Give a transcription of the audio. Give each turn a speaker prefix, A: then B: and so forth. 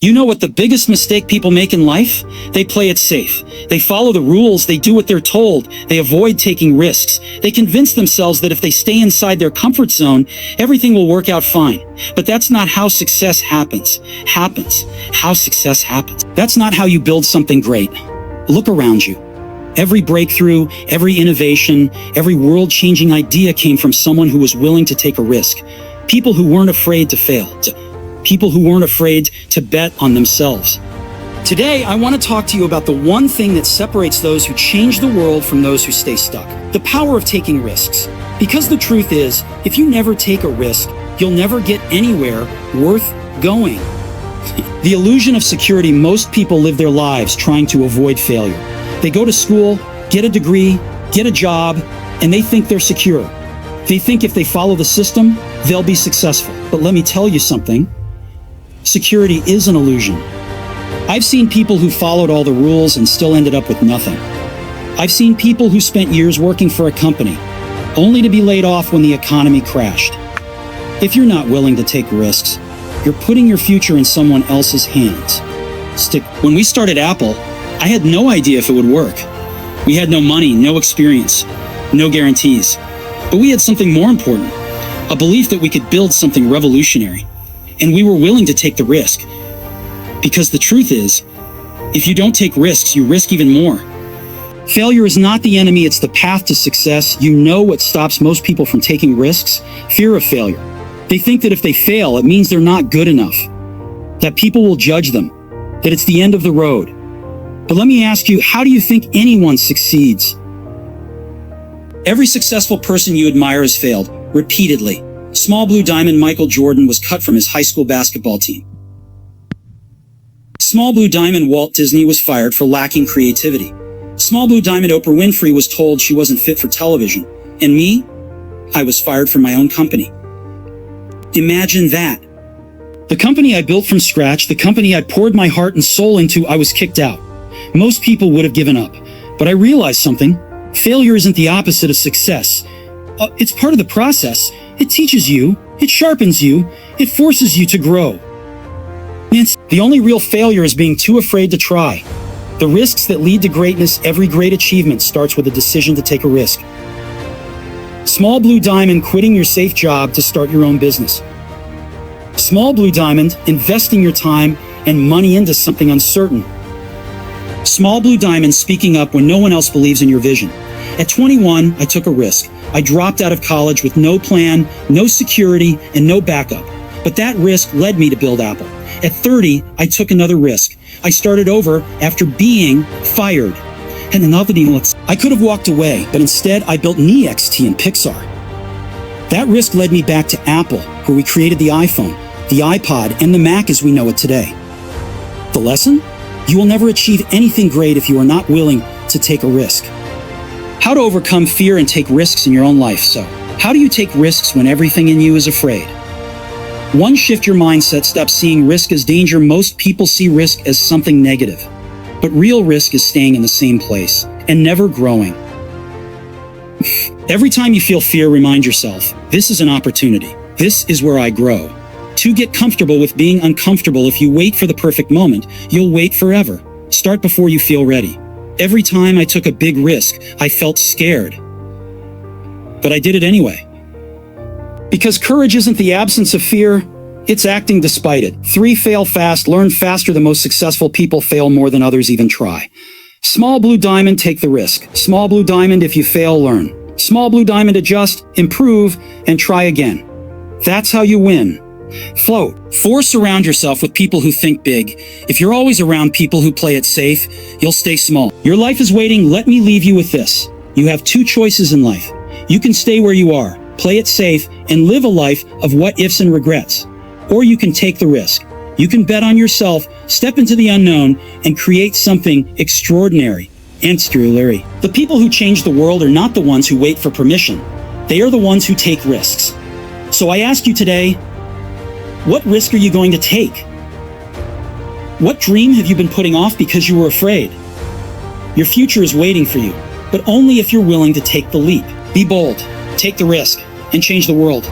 A: You know what the biggest mistake people make in life? They play it safe. They follow the rules, they do what they're told, they avoid taking risks. They convince themselves that if they stay inside their comfort zone, everything will work out fine. But that's not how success happens. How success happens. That's not how you build something great. Look around you. Every breakthrough, every innovation, every world-changing idea came from someone who was willing to take a risk. People who weren't afraid to fail. People who weren't afraid to bet on themselves. Today, I want to talk to you about the one thing that separates those who change the world from those who stay stuck. The power of taking risks. Because the truth is, if you never take a risk, you'll never get anywhere worth going. The illusion of security. Most people live their lives trying to avoid failure. They go to school, get a degree, get a job, and they think they're secure. They think if they follow the system, they'll be successful. But let me tell you something. Security is an illusion. I've seen people who followed all the rules and still ended up with nothing. I've seen people who spent years working for a company, only to be laid off when the economy crashed. If you're not willing to take risks, you're putting your future in someone else's hands. When we started Apple, I had no idea if it would work. We had no money, no experience, no guarantees. But we had something more important, a belief that we could build something revolutionary. And we were willing to take the risk. Because the truth is, if you don't take risks, you risk even more. Failure is not the enemy, it's the path to success. You know what stops most people from taking risks? Fear of failure. They think that if they fail, it means they're not good enough, that people will judge them, that it's the end of the road. But let me ask you, how do you think anyone succeeds? Every successful person you admire has failed, repeatedly. Small blue diamond Michael Jordan was cut from his high school basketball team. Small blue diamond Walt Disney was fired for lacking creativity. Small blue diamond Oprah Winfrey was told she wasn't fit for television. And me? I was fired from my own company. Imagine that. The company I built from scratch, the company I poured my heart and soul into, I was kicked out. Most people would have given up. But I realized something. Failure isn't the opposite of success. It's part of the process. It teaches you, it sharpens you, it forces you to grow. The only real failure is being too afraid to try. The risks that lead to greatness, every great achievement starts with a decision to take a risk. Small blue diamond, quitting your safe job to start your own business. Small blue diamond, investing your time and money into something uncertain. Small blue diamond, speaking up when no one else believes in your vision. At 21, I took a risk. I dropped out of college with no plan, no security, and no backup. But that risk led me to build Apple. At 30, I took another risk. I started over after being fired. And I could have walked away, but instead I built NeXT and Pixar. That risk led me back to Apple, where we created the iPhone, the iPod, and the Mac as we know it today. The lesson? You will never achieve anything great if you are not willing to take a risk. How to overcome fear and take risks in your own life. So, how do you take risks when everything in you is afraid? 1. Shift your mindset. Stop seeing risk as danger. Most people see risk as something negative. But real risk is staying in the same place and never growing. Every time you feel fear, remind yourself, this is an opportunity. This is where I grow. 2. Get comfortable with being uncomfortable. If you wait for the perfect moment, you'll wait forever. Start before you feel ready. Every time I took a big risk, I felt scared. But I did it anyway. Because courage isn't the absence of fear, it's acting despite it. 3. Fail fast, learn faster. The most successful people fail more than others even try. Small blue diamond, take the risk. Small blue diamond, if you fail, learn. Small blue diamond, adjust, improve, and try again. That's how you win. Float. 4. Surround yourself with people who think big. If you're always around people who play it safe, you'll stay small. Your life is waiting. Let me leave you with this. You have 2 choices in life. You can stay where you are, play it safe, and live a life of what ifs and regrets. Or you can take the risk. You can bet on yourself, step into the unknown, and create something extraordinary. The people who change the world are not the ones who wait for permission. They are the ones who take risks. So I ask you today, what risk are you going to take? What dream have you been putting off because you were afraid? Your future is waiting for you, but only if you're willing to take the leap. Be bold, take the risk, and change the world.